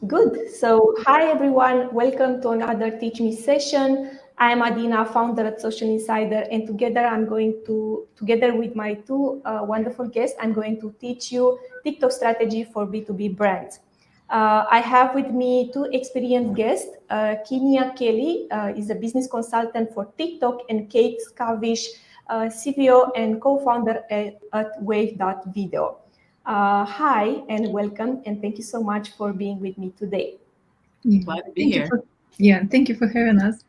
Good. So, hi everyone. Welcome to another Teach Me session. I am Adina, founder at Socialinsider, and together with my two wonderful guests, I'm going to teach you TikTok strategy for B2B brands. I have with me two experienced guests. Kinia Kelly is a business consultant for TikTok, and Kate Skavish, CPO and co-founder at Wave.video. Hi and welcome, and thank you so much for being with me today. Glad to be here. Thank you for having us.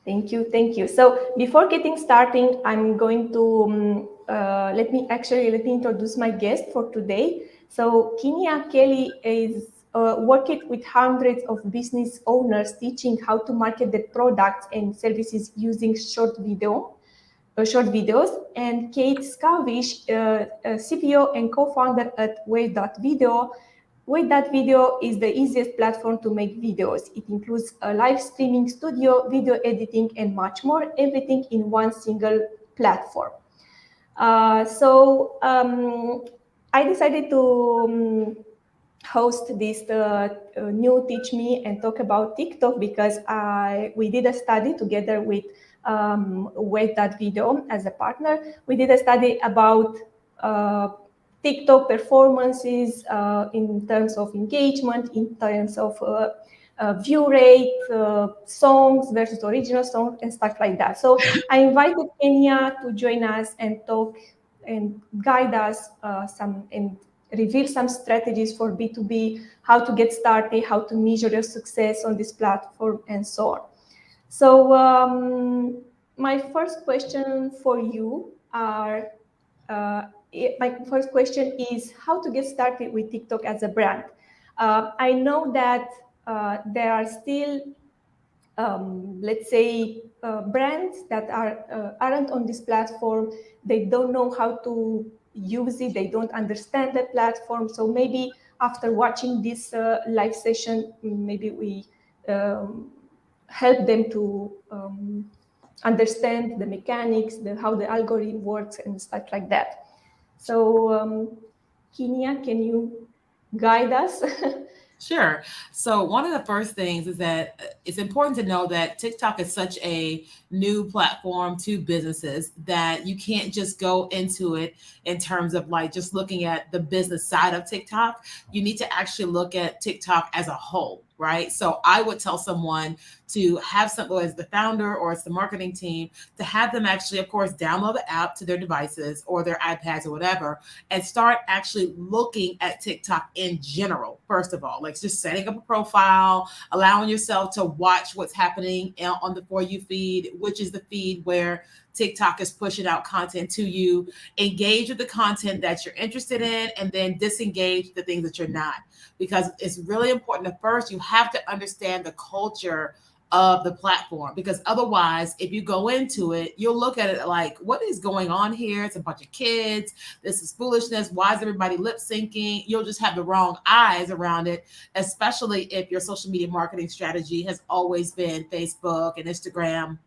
Thank you. So before getting started, I'm going to let me introduce my guest for today. So Kinia Kelly is working with hundreds of business owners, teaching how to market their products and services using short videos, and Kate Skavish, CPO and co-founder at Wave.video. Wave.video is the easiest platform to make videos. It includes a live streaming studio, video editing, and much more, everything in one single platform. So I decided to host this new Teach Me and talk about TikTok because we did a study together with Wave.video as a partner. We did a study about TikTok performances in terms of engagement, in terms of view rate, songs versus original songs, and stuff like that. So I invited Kenya to join us and talk and guide us and reveal some strategies for B2B, how to get started, how to measure your success on this platform, and so on. So my first question for you is how to get started with TikTok as a brand. I know that there are still, let's say, brands that aren't on this platform. They don't know how to use it. They don't understand the platform. So maybe after watching this live session, maybe we help them to understand the mechanics, how the algorithm works, and stuff like that. So, Kinia, can you guide us? Sure. So one of the first things is that it's important to know that TikTok is such a new platform to businesses that you can't just go into it in terms of like just looking at the business side of TikTok. You need to actually look at TikTok as a whole, right? So I would tell someone to have someone as the founder or as the marketing team to have them actually, of course, download the app to their devices or their iPads or whatever, and start actually looking at TikTok in general. First of all, like just setting up a profile, allowing yourself to watch what's happening on the For You feed, which is the feed where TikTok is pushing out content to you. Engage with the content that you're interested in, and then disengage the things that you're not, because it's really important that first you have to understand the culture of the platform, because otherwise if you go into it, you'll look at it like, what is going on here? It's a bunch of kids, this is foolishness, why is everybody lip syncing? You'll just have the wrong eyes around it, especially if your social media marketing strategy has always been Facebook and Instagram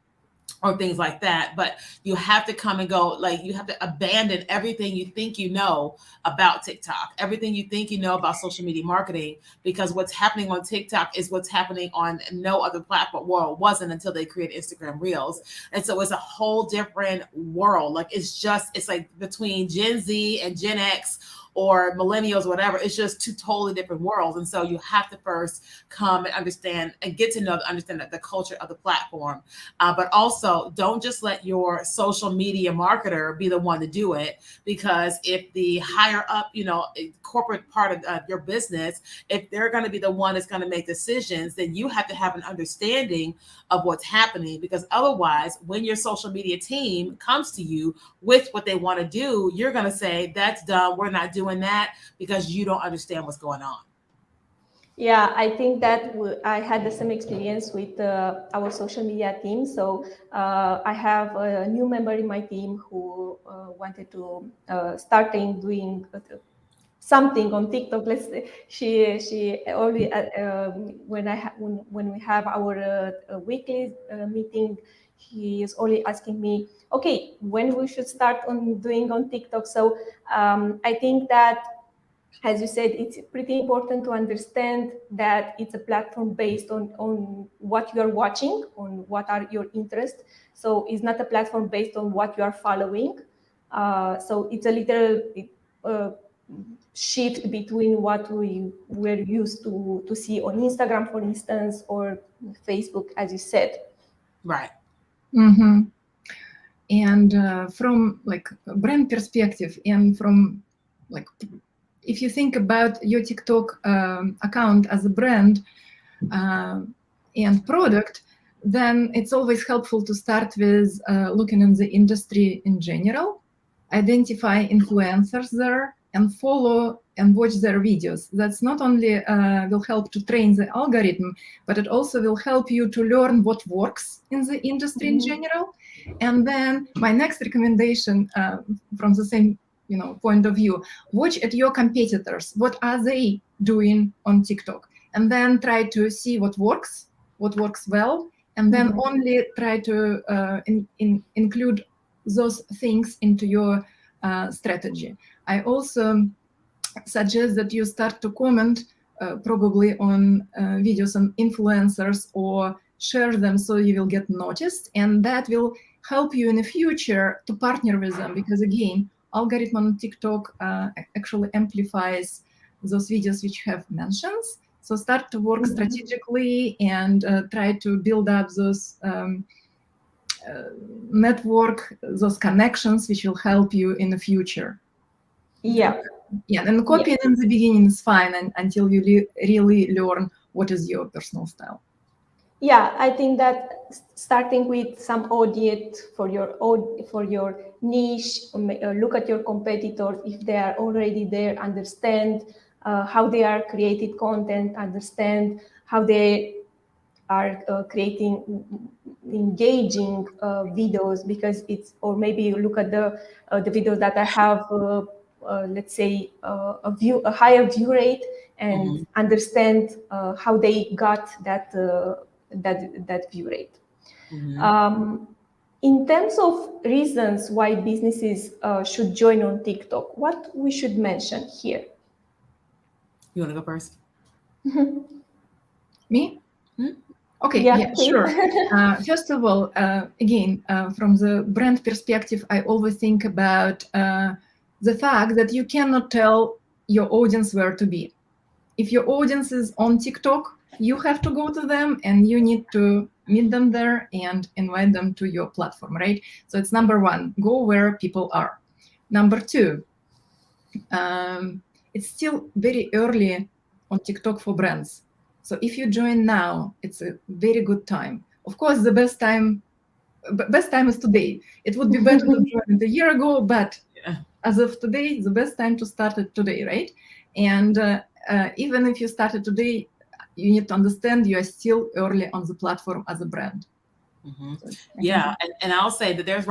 or things like that. But you have to come and go, like you have to abandon everything you think you know about TikTok, everything you think you know about social media marketing, because what's happening on TikTok is what's happening on no other platform. Well, it wasn't until they created Instagram Reels. And so it's a whole different world. Like it's like between Gen Z and Gen X or millennials, whatever. It's just two totally different worlds. And so you have to first come and understand and get to understand the culture of the platform. But also don't just let your social media marketer be the one to do it, because if the higher up, corporate part of your business, if they're going to be the one that's going to make decisions, then you have to have an understanding of what's happening, because otherwise when your social media team comes to you with what they want to do, you're going to say, that's dumb, we're not doing that, because you don't understand what's going on. Yeah, I think that I had the same experience with our social media team. So I have a new member in my team who wanted to doing something on TikTok. Let's say she only when we have our weekly meeting, he is only asking me, okay, when we should start on doing on TikTok. So I think that as you said, it's pretty important to understand that it's a platform based on what you are watching, on what are your interests. So it's not a platform based on what you are following. So it's a little shift between what we were used to see on Instagram, for instance, or Facebook, as you said. Right. Mm-hmm. And from like a brand perspective, and from like, if you think about your TikTok account as a brand and product, then it's always helpful to start with looking in the industry in general, identify influencers there, and follow and watch their videos. That's not only will help to train the algorithm, but it also will help you to learn what works in the industry in general. And then my next recommendation from the same point of view, watch at your competitors. What are they doing on TikTok? And then try to see what works well, and then only try to include those things into your strategy. I also suggest that you start to comment probably on videos on influencers, or share them so you will get noticed, and that will help you in the future to partner with them, because again, algorithm on TikTok actually amplifies those videos which have mentions. So start to work strategically and try to build up those network, those connections which will help you in the future. Yeah. Yeah, and copying in the beginning is fine, and until you really learn what is your personal style. Yeah, I think that starting with some audience for your niche, look at your competitors if they are already there, understand how they are created content, understand how they are creating engaging videos, because it's, or maybe you look at the videos that I have let's say a higher view rate, and understand how they got that view rate. In terms of reasons why businesses should join on TikTok, what we should mention here? You want to go first? Me? Okay, yeah sure. First of all, again, from the brand perspective, I always think about the fact that you cannot tell your audience where to be. If your audience is on TikTok, you have to go to them, and you need to meet them there and invite them to your platform, right? So it's number one, go where people are. Number two, it's still very early on TikTok for brands. So if you join now, it's a very good time. Of course, the best time is today. It would be better to join it a year ago, but as of today, the best time to start it today, right? And even if you started today, you need to understand you are still early on the platform as a brand. Yeah, and I'll say that there's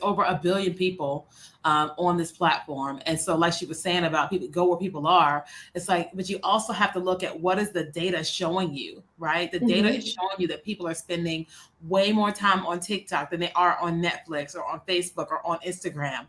over 1 billion people on this platform, and so like she was saying about people go where people are, it's like, but you also have to look at what is the data showing you, right? The data is showing you that people are spending way more time on TikTok than they are on Netflix or on Facebook or on Instagram.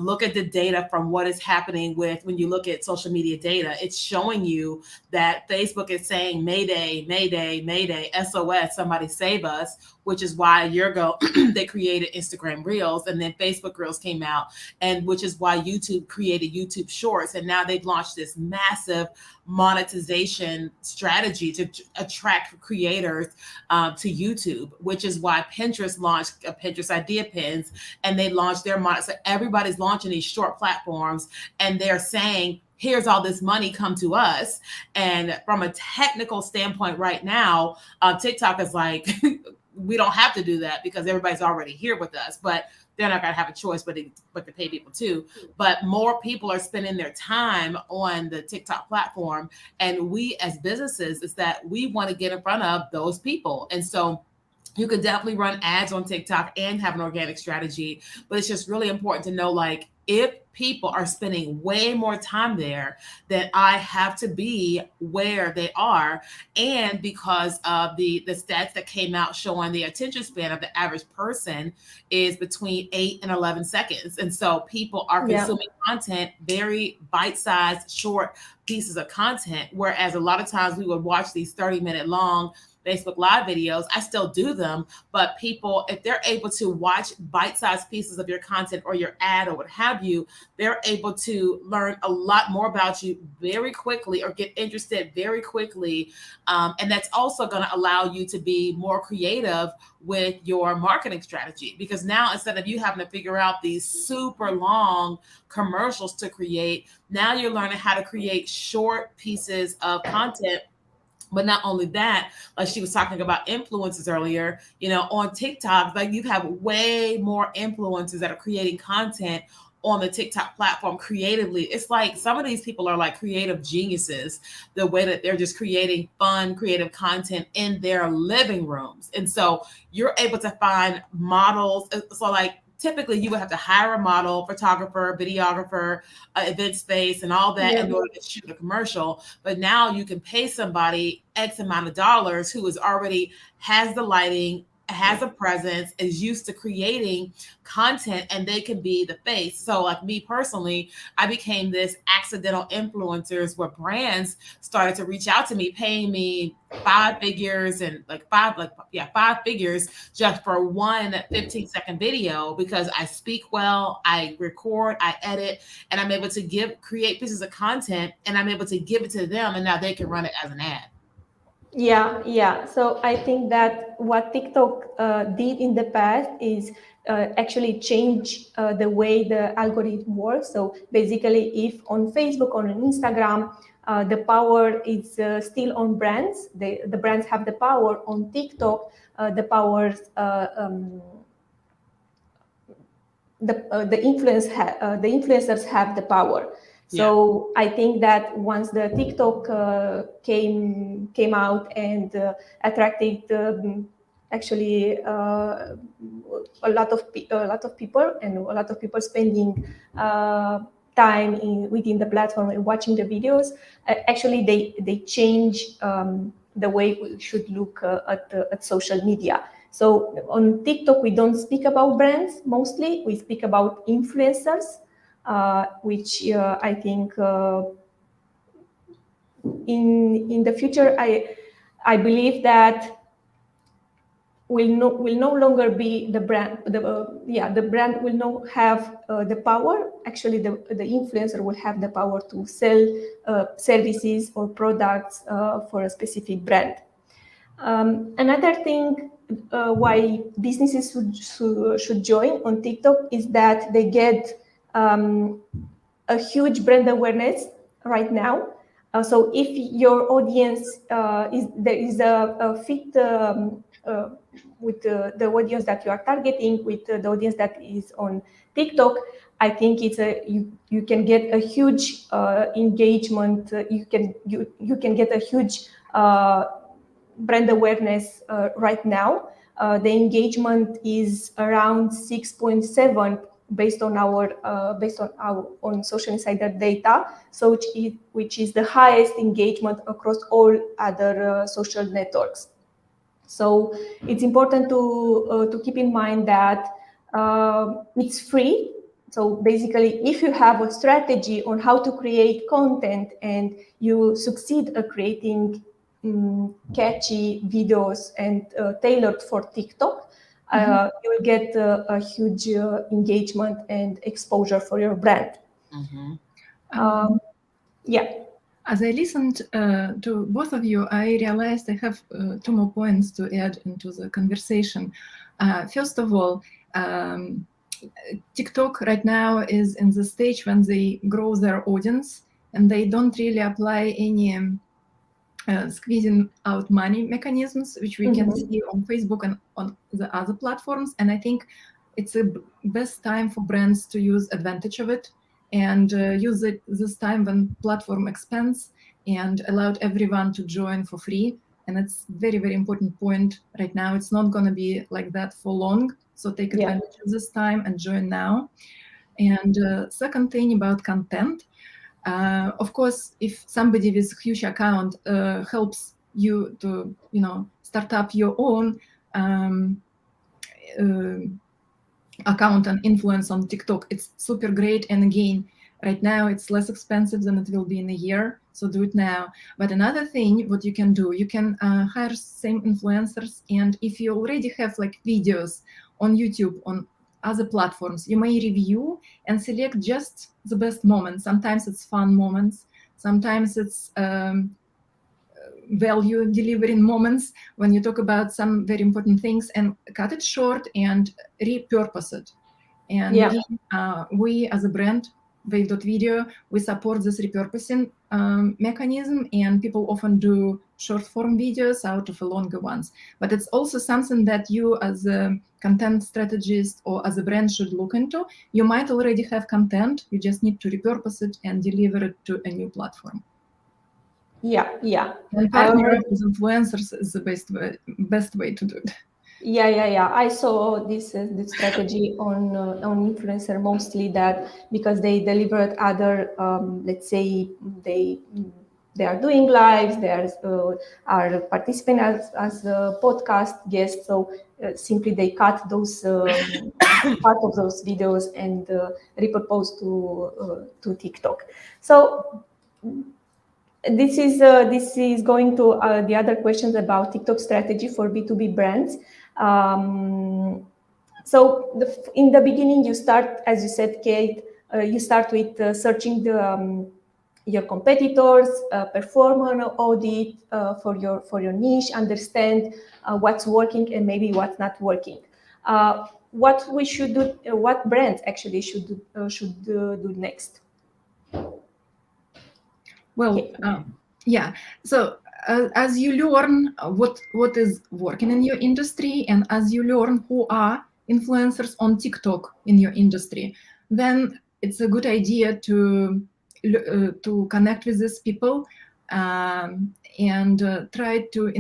Look at the data from what is happening when you look at social media data. It's showing you that Facebook is saying Mayday, Mayday, Mayday, SOS, somebody save us, which is why a year ago they created Instagram Reels, and then Facebook Reels came out, and which is why YouTube created YouTube Shorts, and now they've launched this massive monetization strategy to attract creators to YouTube, which is why Pinterest launched Pinterest Idea Pins, and they launched their so everybody's launching these short platforms, and they're saying, here's all this money, come to us. And from a technical standpoint right now, TikTok is like, we don't have to do that because everybody's already here with us, but they're not going to have a choice but to pay people too. But more people are spending their time on the TikTok platform. And we as businesses, is that we want to get in front of those people. And so you could definitely run ads on TikTok and have an organic strategy, but it's just really important to know, like, if people are spending way more time there, then I have to be where they are. And because of the stats that came out showing the attention span of the average person is between 8 and 11 seconds. And so people are consuming content, very bite-sized, short pieces of content, whereas a lot of times we would watch these 30-minute long Facebook Live videos. I still do them, but people, if they're able to watch bite-sized pieces of your content or your ad or what have you, they're able to learn a lot more about you very quickly or get interested very quickly. And that's also going to allow you to be more creative with your marketing strategy, because now instead of you having to figure out these super long commercials to create, now you're learning how to create short pieces of content. But not only that, like she was talking about influencers earlier, you know, on TikTok, like you have way more influencers that are creating content on the TikTok platform creatively. It's like some of these people are like creative geniuses, the way that they're just creating fun, creative content in their living rooms. And so you're able to find models. So like typically you would have to hire a model, photographer, videographer, event space, and all that in order to shoot a commercial. But now you can pay somebody X amount of dollars who is already has the lighting, has a presence, is used to creating content, and they can be the face. So like me personally, I became this accidental influencers where brands started to reach out to me, paying me 5 figures and five figures just for one 15-second video, because I speak well, I record, I edit, and I'm able to create pieces of content, and I'm able to give it to them, and now they can run it as an ad. Yeah. So I think that what TikTok did in the past is actually change the way the algorithm works. So basically, if on Facebook or on Instagram, the power is still on brands, the brands have the power. On TikTok, the influencers have the power. So I think that once the TikTok came out and attracted actually a lot of people, and a lot of people spending time within the platform and watching the videos, actually they change the way we should look at social media. So on TikTok, we don't speak about brands mostly. We speak about influencers, which I think in the future, I believe that will no longer be the brand. The brand will not have the power. Actually, the influencer will have the power to sell services or products for a specific brand. Another thing why businesses should join on TikTok is that they get a huge brand awareness right now. So if your audience is a fit with the audience that you are targeting, with the audience that is on TikTok, I think you can get a huge engagement. You can get a huge brand awareness right now. The engagement is around 6.7 based on our Socialinsider data, so which is the highest engagement across all other social networks. So it's important to keep in mind that it's free. So basically, if you have a strategy on how to create content and you succeed at creating catchy videos and tailored for TikTok, you will get a huge engagement and exposure for your brand. As I listened to both of you, I realized I have 2 more points to add into the conversation. First of all, TikTok right now is in the stage when they grow their audience, and they don't really apply any squeezing out money mechanisms, which we can see on Facebook and on the other platforms. And I think it's the best time for brands to use advantage of it and use it this time when platform expands and allowed everyone to join for free. And it's very, very important point right now. It's not going to be like that for long. So take advantage of this time and join now. And second thing about content, of course, if somebody with huge account helps you to, start up your own account and influence on TikTok, it's super great. And again, right now it's less expensive than it will be in a year, so do it now. But another thing, what you can do, you can hire same influencers, and if you already have like videos on YouTube, on other platforms, you may review and select just the best moments. Sometimes it's fun moments, sometimes it's value delivering moments when you talk about some very important things, and cut it short and repurpose it. And again, we as a brand, Wave.video, we support this repurposing mechanism, and people often do short form videos out of longer ones. But it's also something that you as a content strategist or as a brand should look into. You might already have content, you just need to repurpose it and deliver it to a new platform. Yeah. And partner with influencers is the best way to do it. Yeah. I saw this strategy on influencer mostly, that because they delivered other, let's say they are doing lives, they are participating as a podcast guests. So simply they cut those part of those videos and repurpose to TikTok. So this is going to the other questions about TikTok strategy for B2B brands. So in the beginning, you start, as you said, Kate, you start with searching your competitors, perform an audit for your niche, understand what's working and maybe what's not working. What we should do, what brands actually should do next? Well, yeah. So as you learn what is working in your industry, and as you learn who are influencers on TikTok in your industry, then it's a good idea to connect with these people and try to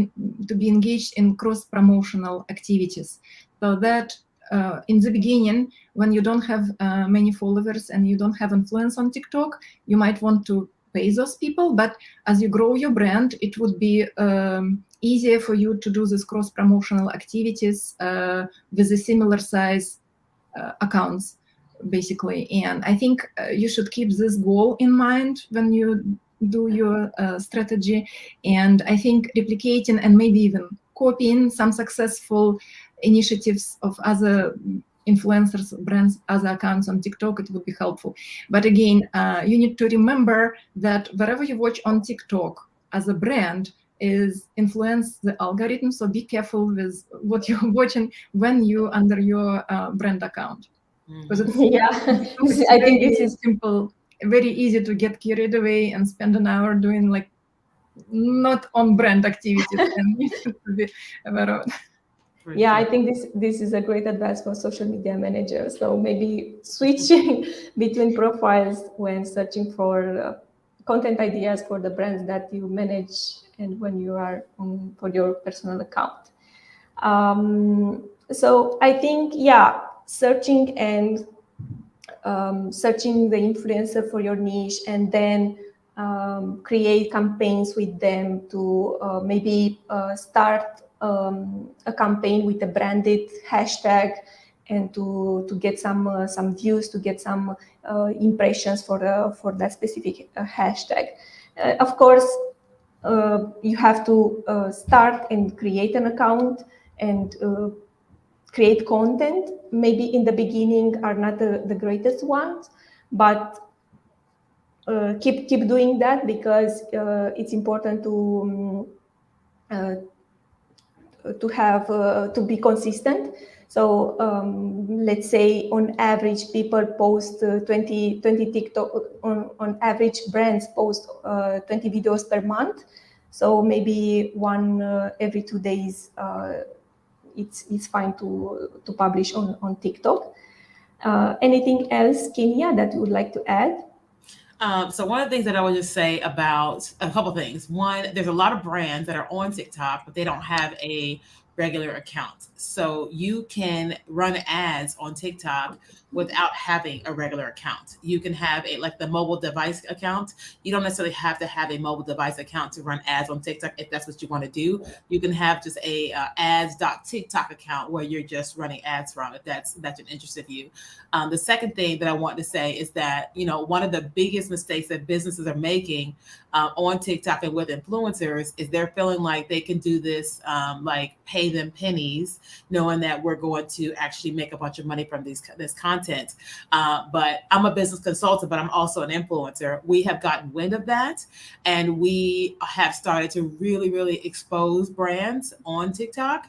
be engaged in cross-promotional activities, so that in the beginning, when you don't have many followers and you don't have influence on TikTok, you might want to pay those people, but as you grow your brand, it would be easier for you to do these cross-promotional activities with a similar size accounts, basically. And I think you should keep this goal in mind when you do your strategy. And I think replicating and maybe even copying some successful initiatives of other influencers, brands, other accounts on TikTok, it would be helpful. But again, you need to remember that whatever you watch on TikTok as a brand is influence the algorithm. So be careful with what you're watching when you under your brand account. Because I think this is simple, very easy to get carried away and spend an hour doing like not on brand activities and you need to be aware of it. Yeah, I think this is a great advice for social media managers. So maybe switching between profiles when searching for content ideas for the brands that you manage and when you are for your personal account. So I think, searching and searching the influencer for your niche, and then create campaigns with them to maybe start a campaign with a branded hashtag, and to get some views, to get some impressions for that specific hashtag. Of course, you have to start and create an account and create content. Maybe in the beginning are not the greatest ones, but keep doing that, because it's important to have to be consistent. So let's say on average people post 20 TikTok, on average brands post 20 videos per month. So maybe one every 2 days it's fine to publish on TikTok. Anything else, Kenya, that you would like to add? So one of the things that I would just say about a couple things. One, there's a lot of brands that are on TikTok, but they don't have a regular account. So you can run ads on TikTok without having a regular account. You can have like the mobile device account. You don't necessarily have to have a mobile device account to run ads on TikTok if that's what you want to do. You can have just a ads.tiktok account where you're just running ads from, if that's an interest of you. The second thing that I want to say is that, one of the biggest mistakes that businesses are making on TikTok and with influencers is they're feeling like they can do this, like pay them pennies, knowing that we're going to actually make a bunch of money from this content. But I'm a business consultant, but I'm also an influencer. We have gotten wind of that, and we have started to really, really expose brands on TikTok.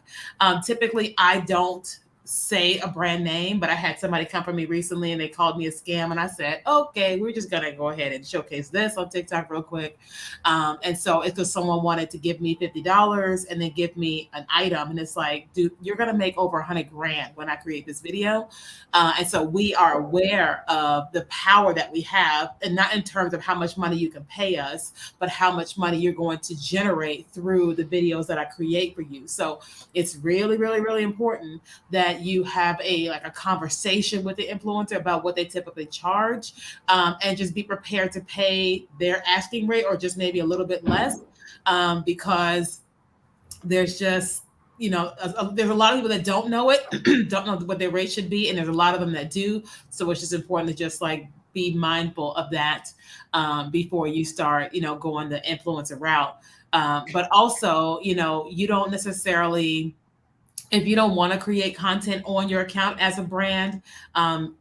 Typically, I don't say a brand name, but I had somebody come for me recently and they called me a scam, and I said, okay, we're just gonna go ahead and showcase this on TikTok real quick. And so it's because someone wanted to give me $50 and then give me an item, and it's like, dude, you're gonna make over $100,000 when I create this video. And so we are aware of the power that we have, and not in terms of how much money you can pay us, but how much money you're going to generate through the videos that I create for you. So it's really, really, really important that you have a conversation with the influencer about what they typically charge, and just be prepared to pay their asking rate or just maybe a little bit less, because there's just, there's a lot of people that don't know it, don't know what their rate should be, and there's a lot of them that do. So it's just important to just be mindful of that before you start, going the influencer route. But also, you don't necessarily, if you don't want to create content on your account as a brand,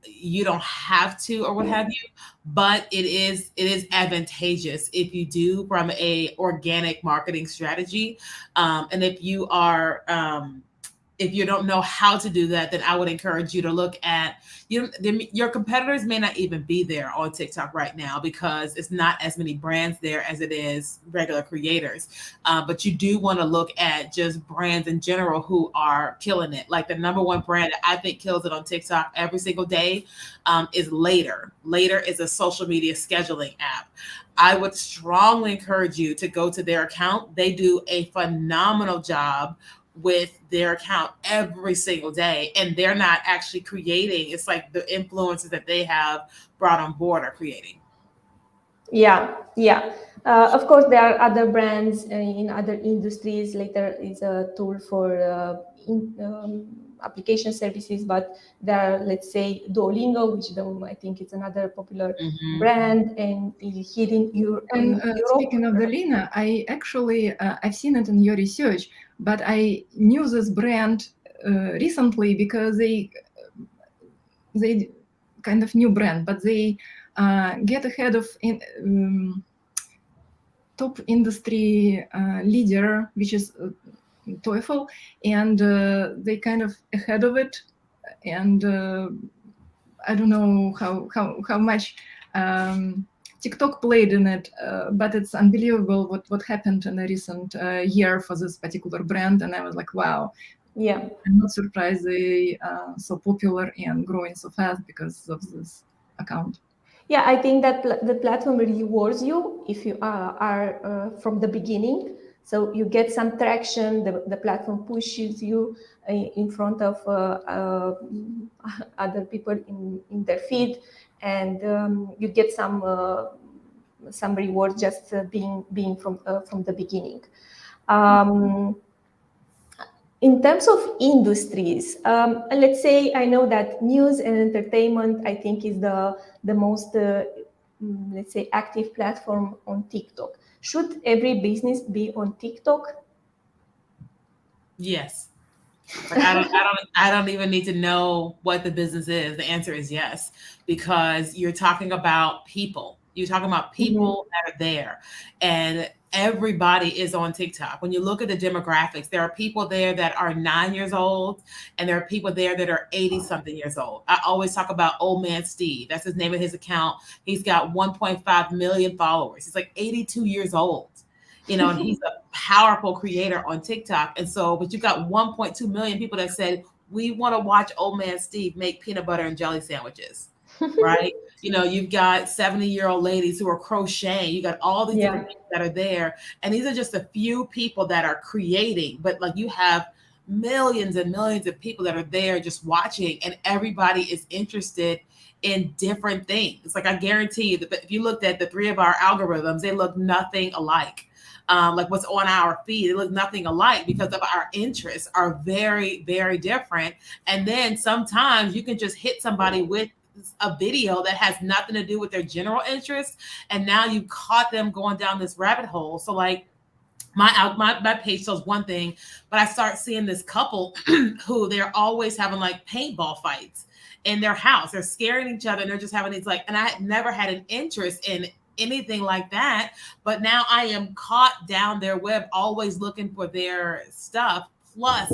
you don't have to or what have you, but it is advantageous if you do from a organic marketing strategy. And if you are, if you don't know how to do that, then I would encourage you to look at, your competitors may not even be there on TikTok right now because it's not as many brands there as it is regular creators. But you do want to look at just brands in general who are killing it. Like the number one brand that I think kills it on TikTok every single day is Later. Later is a social media scheduling app. I would strongly encourage you to go to their account. They do a phenomenal job with their account every single day, and they're not actually creating. It's like the influencers that they have brought on board are creating. Yeah. Of course, there are other brands in other industries. Later is a tool for application services, but there are, let's say, Duolingo, which I think it's another popular brand, and here in Europe. Speaking of Dolina, I actually I've seen it in your research, but I knew this brand recently because they kind of new brand, but they get ahead of top industry leader, which is TOEFL, and they kind of ahead of it. And I don't know how much TikTok played in it, but it's unbelievable what happened in a recent year for this particular brand. And I was like, wow. Yeah, I'm not surprised they are so popular and growing so fast because of this account. Yeah, I think that the platform rewards you if you are from the beginning. So you get some traction, the platform pushes you in front of other people in their feed, and you get some reward just being from the beginning. In terms of industries, let's say I know that news and entertainment, I think, is the most, let's say, active platform on TikTok. Should every business be on TikTok? Yes. I don't even need to know what the business is. The answer is yes, because you're talking about people. You're talking about people that are there, and everybody is on TikTok. When you look at the demographics, there are people there that are 9 years old, and there are people there that are 80 something years old. I always talk about Old Man Steve. That's his name of his account. He's got 1.5 million followers. He's like 82 years old. And he's a powerful creator on TikTok. And so, but you've got 1.2 million people that said, we want to watch Old Man Steve make peanut butter and jelly sandwiches, right? You've got 70-year-old ladies who are crocheting. You got all these different people that are there. And these are just a few people that are creating, but like you have millions and millions of people that are there just watching, and everybody is interested in different things. Like I guarantee you that if you looked at the three of our algorithms, they look nothing alike. Like what's on our feed, they look nothing alike because of our interests are very, very different. And then sometimes you can just hit somebody with a video that has nothing to do with their general interest, and now you caught them going down this rabbit hole. So like my page shows one thing, but I start seeing this couple who they're always having like paintball fights in their house. They're scaring each other and they're just having these like, and I had never had an interest in anything like that, but now I am caught down their web, always looking for their stuff plus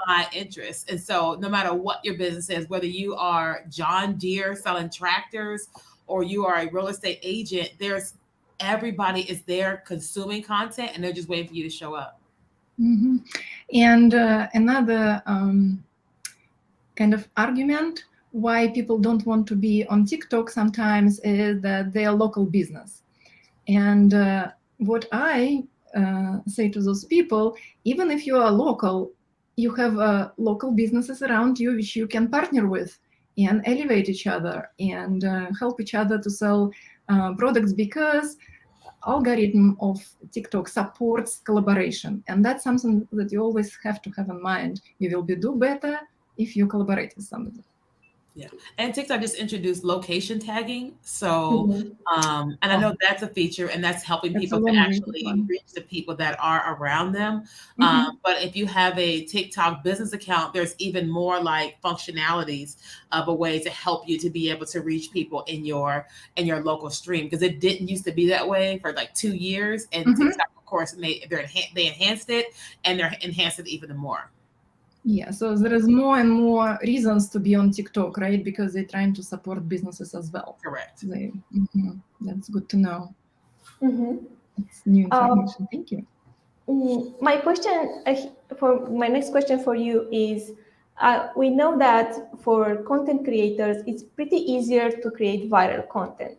my interest. And so no matter what your business is, whether you are John Deere selling tractors or you are a real estate agent, everybody is there consuming content and they're just waiting for you to show up. Mm-hmm. And another kind of argument why people don't want to be on TikTok sometimes is that they are local business. And what I say to those people, even if you are local, you have local businesses around you which you can partner with and elevate each other and help each other to sell products, because algorithm of TikTok supports collaboration, and that's something that you always have to have in mind. You will do better if you collaborate with somebody. Yeah, and TikTok just introduced location tagging. So, and I know that's a feature, and that's helping people to actually reach the people that are around them. But if you have a TikTok business account, there's even more like functionalities of a way to help you to be able to reach people in your local stream, because it didn't used to be that way for like 2 years, and TikTok, of course, they enhanced it, and they're enhanced it even more. Yeah, so there is more and more reasons to be on TikTok, right? Because they're trying to support businesses as well. Correct. That's good to know. It's new information. Thank you. My question for my next question for you is, we know that for content creators, it's pretty easier to create viral content.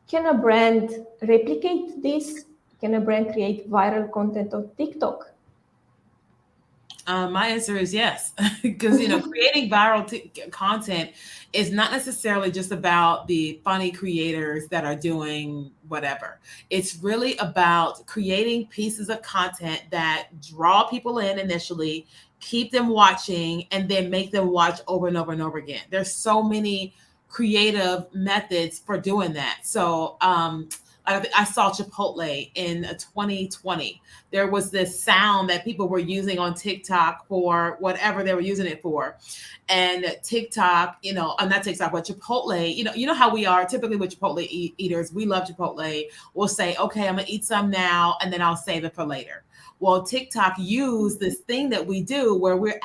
Can a brand replicate this? Can a brand create viral content on TikTok? My answer is yes, because creating viral content is not necessarily just about the funny creators that are doing whatever. It's really about creating pieces of content that draw people in initially, keep them watching, and then make them watch over and over and over again. There's so many creative methods for doing that. So I saw Chipotle in 2020. There was this sound that people were using on TikTok for whatever they were using it for. And TikTok, not TikTok, but Chipotle, you know how we are typically with Chipotle eaters. We love Chipotle. We'll say, okay, I'm going to eat some now, and then I'll save it for later. Well, TikTok used this thing that we do where we'll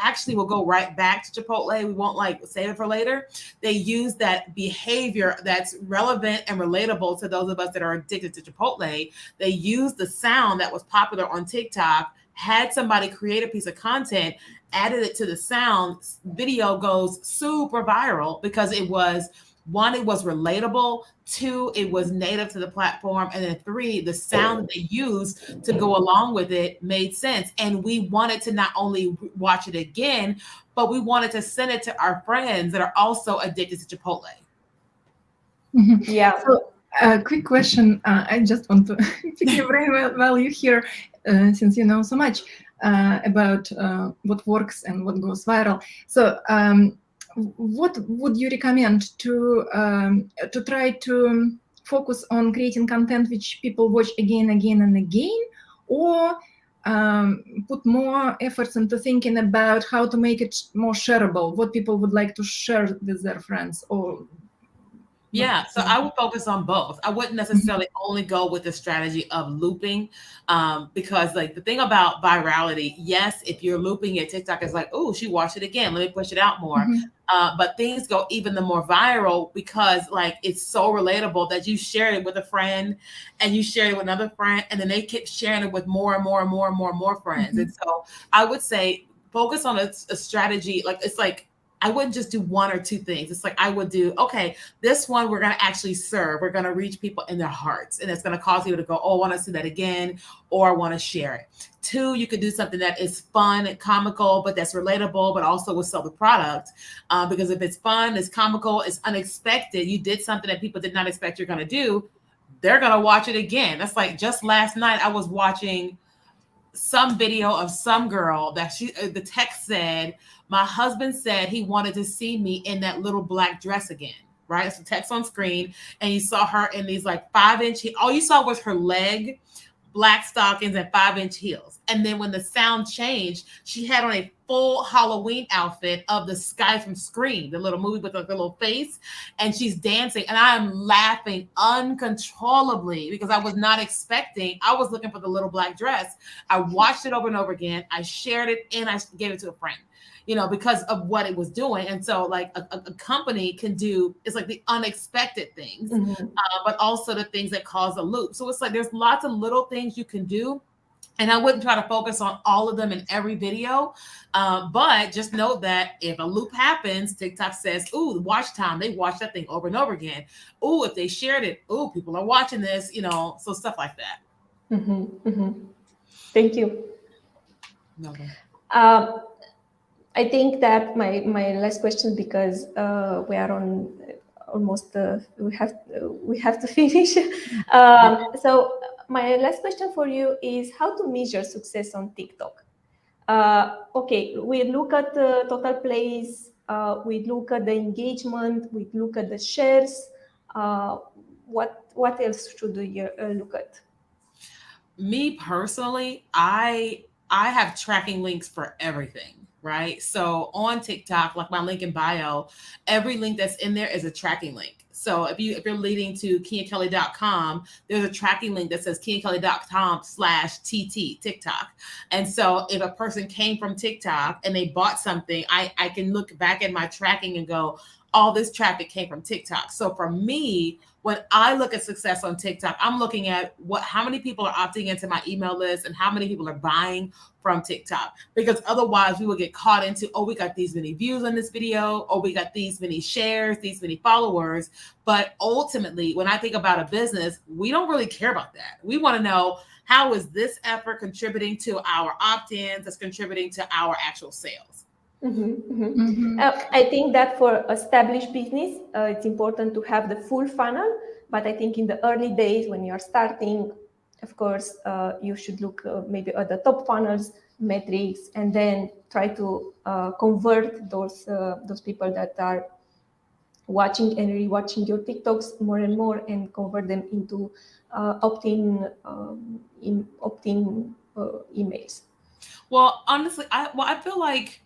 go right back to Chipotle. We won't like save it for later. They use that behavior that's relevant and relatable to those of us that are addicted to Chipotle. They use the sound that was popular on TikTok, had somebody create a piece of content, added it to the sound. Video goes super viral because it was, one, it was relatable. 2, it was native to the platform. And then 3, the sound that they used to go along with it made sense. And we wanted to not only watch it again, but we wanted to send it to our friends that are also addicted to Chipotle. Yeah. So, quick question. I just want to pick your brain while you're here, since you know so much about what works and what goes viral. So, what would you recommend to try to focus on creating content which people watch again and again, or put more efforts into thinking about how to make it more shareable, what people would like to share with their friends? Or yeah, so I would focus on both. I wouldn't necessarily only go with the strategy of looping, because like the thing about virality, yes, if you're looping it, TikTok is like, oh, she watched it again, let me push it out more. But things go even the more viral because like it's so relatable that you share it with a friend and you share it with another friend, and then they keep sharing it with more and more and more and more and more friends. And so I would say focus on a strategy. Like it's like I wouldn't just do one or two things. It's like I would do, okay, this one we're going to actually serve. We're going to reach people in their hearts. And it's going to cause you to go, oh, I want to see that again, or I want to share it. Two, you could do something that is fun and comical, but that's relatable, but also will sell the product. Because if it's fun, it's comical, it's unexpected, you did something that people did not expect you're going to do, they're going to watch it again. That's like just last night I was watching some video of some girl that the text said, my husband said he wanted to see me in that little black dress again, right? It's the text on screen, and you saw her in these like 5-inch, all you saw was her leg, black stockings, and 5-inch heels. And then when the sound changed, she had on a full Halloween outfit of the guy from Scream, the little movie with like the little face, and she's dancing. And I am laughing uncontrollably because I was not expecting, I was looking for the little black dress. I watched it over and over again. I shared it and I gave it to a friend, because of what it was doing. And so like a company can do, it's like the unexpected things, but also the things that cause a loop. So it's like, there's lots of little things you can do. And I wouldn't try to focus on all of them in every video, but just know that if a loop happens, TikTok says, ooh, watch time. They watch that thing over and over again. Ooh, if they shared it, ooh, people are watching this, so stuff like that. Thank you. I think that my last question, because we are on almost we have to finish. So my last question for you is how to measure success on TikTok. Okay, we look at the total plays, we look at the engagement, we look at the shares. What else should we look at? Me personally, I have tracking links for everything. Right. So on TikTok, like my link in bio, every link that's in there is a tracking link. So if you're leading to KeniaKelly.com, there's a tracking link that says KeniaKelly.com/TT TikTok. And so if a person came from TikTok and they bought something, I can look back at my tracking and go, all this traffic came from TikTok. So for me, when I look at success on TikTok, I'm looking at how many people are opting into my email list and how many people are buying from TikTok, because otherwise we will get caught into, oh, we got these many views on this video, oh, we got these many shares, these many followers. But ultimately, when I think about a business, we don't really care about that. We want to know, how is this effort contributing to our opt-ins, that's contributing to our actual sales? I think that for established business, it's important to have the full funnel. But I think in the early days when you are starting, of course, you should look maybe at the top funnels metrics, and then try to convert those people that are watching and rewatching your TikToks more and more, and convert them into opt-in emails. Well, honestly, I feel like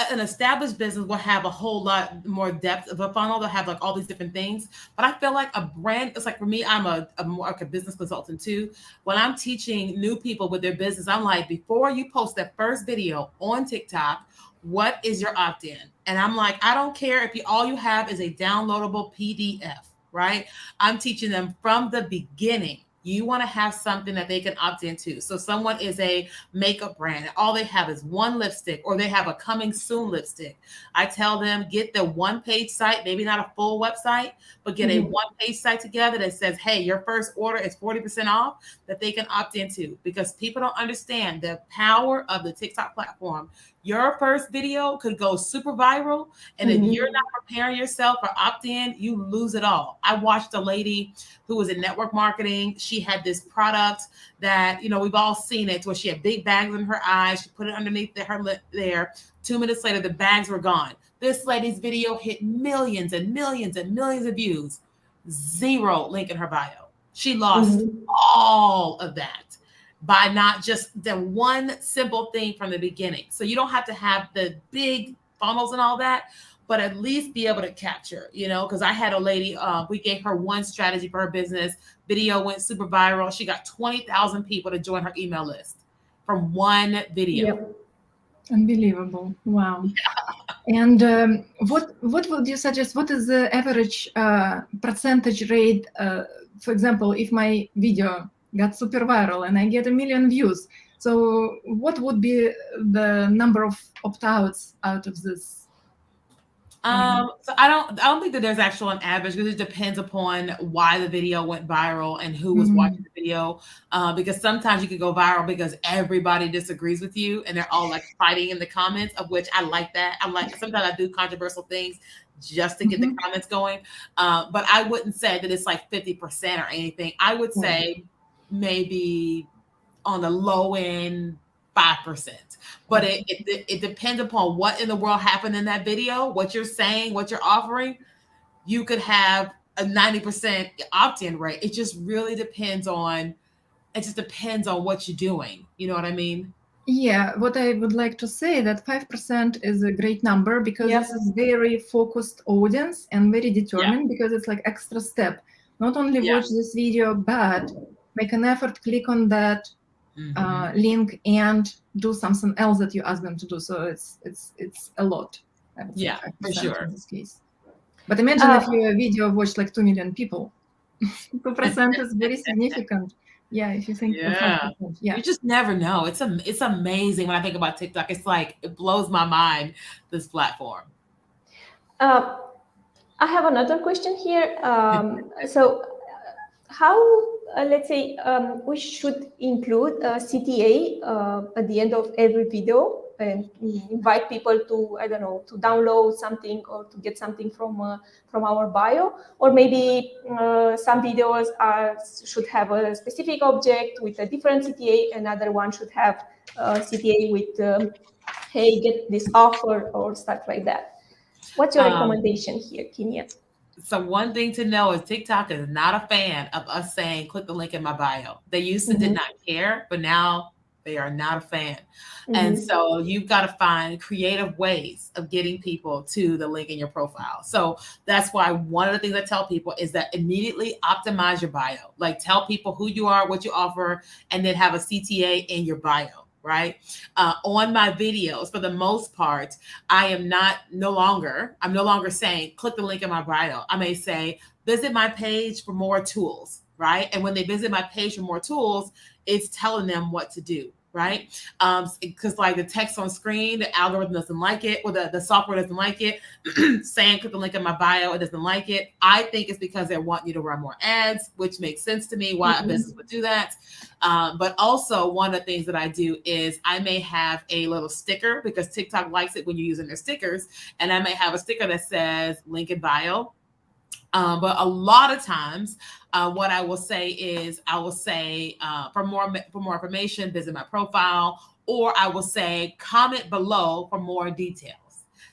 an established business will have a whole lot more depth of a funnel. They'll have like all these different things. But I feel like a brand, it's like for me, I'm more like a business consultant too. When I'm teaching new people with their business, I'm like, before you post that first video on TikTok, what is your opt-in? And I'm like, I don't care if all you have is a downloadable PDF, right? I'm teaching them from the beginning. You want to have something that they can opt into. So someone is a makeup brand, all they have is one lipstick, or they have a coming soon lipstick. I tell them, get the one-page site, maybe not a full website, but get a one-page site together that says, hey, your first order is 40% off, that they can opt into, because people don't understand the power of the TikTok platform. Your first video could go super viral, and if you're not preparing yourself for opt-in, you lose it all. I watched a lady who was in network marketing. She had this product that, we've all seen it, where she had big bags in her eyes. She put it underneath her lip there. 2 minutes later, the bags were gone. This lady's video hit millions and millions and millions of views. 0 link in her bio. She lost all of that by not just the one simple thing from the beginning. So you don't have to have the big funnels and all that, but at least be able to capture, because I had a lady, we gave her one strategy for her business. Video went super viral. She got 20,000 people to join her email list from one video. Yep. Unbelievable. Wow. And what would you suggest? What is the average percentage rate? For example, if my video got super viral and I get 1 million views, so what would be the number of opt-outs out of this? So I don't think that there's actual an average, because it depends upon why the video went viral and who was watching the video. Because sometimes you could go viral because everybody disagrees with you and they're all like fighting in the comments, of which I like that. I'm like, sometimes I do controversial things just to get the comments going. But I wouldn't say that it's like 50% or anything. I would say maybe on the low end, 5%. But it depends upon what in the world happened in that video, what you're saying, what you're offering. You could have a 90% opt-in rate. It just really depends on, what you're doing. You know what I mean? Yeah, what I would like to say that 5% is a great number, because this is very focused audience and very determined, because it's like extra step. Not only watch this video, but make an effort, click on that link and do something else that you ask them to do. So it's a lot. I would say 5% for sure. in this case. But imagine if your video watched like 2 million people. 2% is very significant. Yeah, if you think 5%, you just never know. It's amazing when I think about TikTok. It's like, it blows my mind, this platform. I have another question here. So how, let's say, we should include CTA at the end of every video and invite people to, I don't know, to download something or to get something from our bio, or maybe some videos should have a specific object with a different CTA, another one should have CTA with, hey, get this offer or stuff like that. What's your recommendation here, Kenya? So one thing to know is TikTok is not a fan of us saying, click the link in my bio. They used to did not care, but now they are not a fan. And so you've got to find creative ways of getting people to the link in your profile. So that's why one of the things I tell people is that immediately optimize your bio. Like, tell people who you are, what you offer, and then have a CTA in your bio. Right? On my videos, for the most part, I'm no longer saying, click the link in my bio. I may say, visit my page for more tools, right? And when they visit my page for more tools, it's telling them what to do, right? Because like the text on screen, the algorithm doesn't like it, or the software doesn't like it. Saying click the link in my bio, it doesn't like it. I think it's because they want you to run more ads, which makes sense to me why a business would do that. But also, one of the things that I do is I may have a little sticker, because TikTok likes it when you're using their stickers, and I may have a sticker that says link in bio. But a lot of times, what I will say is, for more information, visit my profile, or I will say comment below for more details.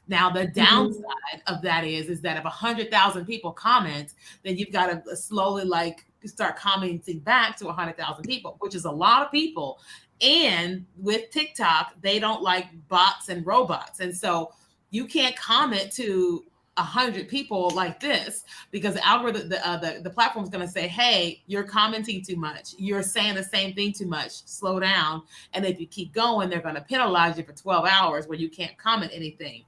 Now, the downside of that is that if 100,000 people comment, then you've got to slowly start commenting back to 100,000 people, which is a lot of people. And with TikTok, they don't like bots and robots. And so you can't comment to 100 people like this, because the algorithm, the platform is going to say, hey, you're commenting too much. You're saying the same thing too much. Slow down. And if you keep going, they're going to penalize you for 12 hours where you can't comment anything.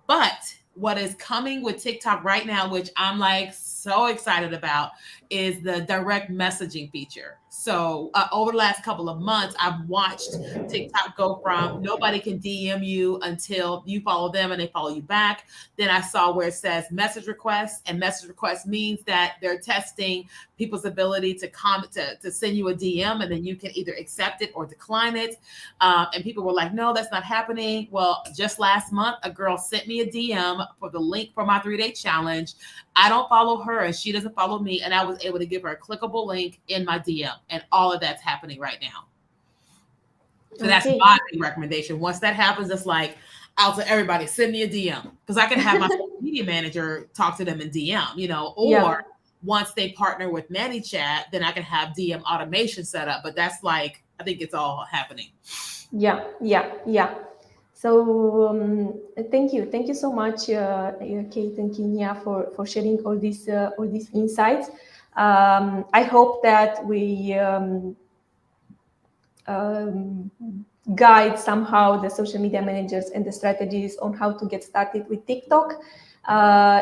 But what is coming with TikTok right now, which I'm like so excited about, is the direct messaging feature. So over the last couple of months, I've watched TikTok go from nobody can DM you until you follow them and they follow you back. Then I saw where it says message requests, and message requests means that they're testing people's ability to comment, to send you a DM, and then you can either accept it or decline it. And people were like, no, that's not happening. Well, just last month, a girl sent me a DM for the link for my 3-day challenge. I don't follow her and she doesn't follow me. And I was able to give her a clickable link in my DM. And all of that's happening right now. So that's my recommendation. Once that happens, it's like, I'll tell everybody, send me a DM. Because I can have my social media manager talk to them in DM, or once they partner with ManyChat, then I can have DM automation set up. But that's I think it's all happening. Yeah. So thank you so much, Kate and Kenya, for sharing all these insights. I hope that we guide somehow the social media managers and the strategies on how to get started with TikTok.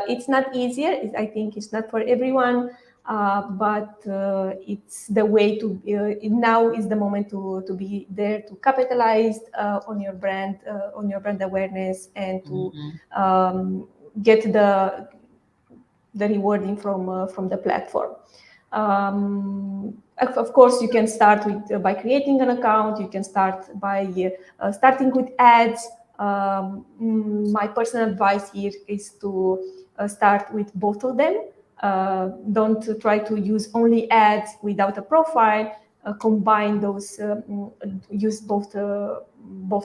It's not easier. I think it's not for everyone. But it's the way to, now is the moment to be there, to capitalize on your brand awareness, and to get the rewarding from the platform. Of course, you can start with by creating an account. You can start by starting with ads. My personal advice here is to start with both of them. Don't try to use only ads without a profile. Combine those, use both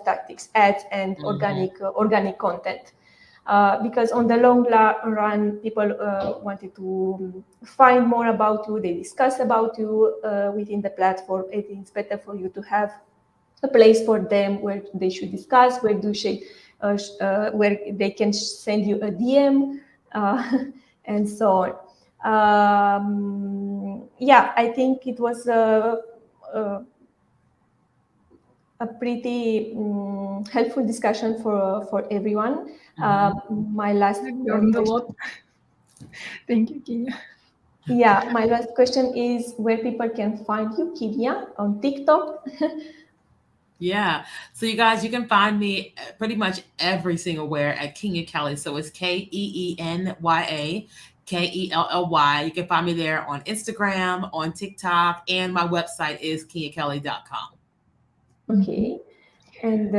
tactics, ads and organic content. Because on the long run, people wanted to find more about you, they discuss about you within the platform. It's better for you to have a place for them where they should discuss, where they can send you a DM, and so on. Yeah, I think it was a pretty helpful discussion for everyone. My last learned a lot. Thank you, Kenya. Yeah, my last question is where people can find you, Kenya, on TikTok. Yeah. So you guys, you can find me pretty much every single where at Kenya Kelly. So it's KEENYA KELLY. You can find me there on Instagram, on TikTok, and my website is kenyakelly.com. Okay. And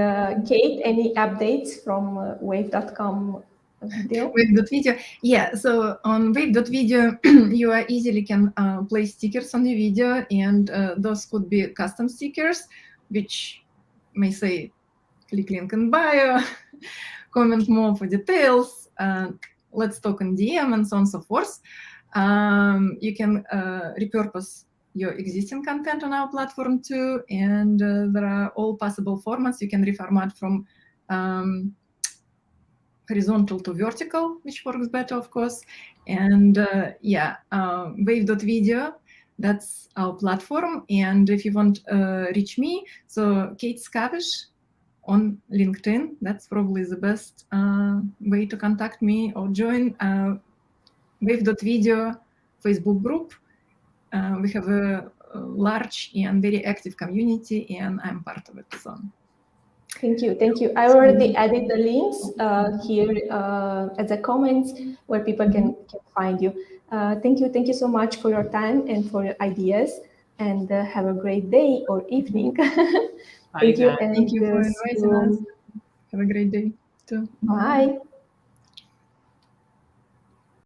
Kate, any updates from Wave.com video? Wave.video. Yeah, so on Wave.video, you easily can place stickers on the video, and those could be custom stickers, which may say, click link in bio, comment more for details, let's talk in DM, and so on and so forth. You can repurpose your existing content on our platform too, and there are all possible formats. You can reformat from horizontal to vertical, which works better, of course. And Wave.video, that's our platform. And if you want to reach me, so Kate Skavish on LinkedIn, that's probably the best way to contact me, or join Wave.video Facebook group. We have a large and very active community, and I'm part of it. So. Thank you. I already added the links here as a comments where people can find you. Thank you so much for your time and for your ideas, and have a great day or evening. Thank you. And thank you for inviting us. Have a great day too. Bye.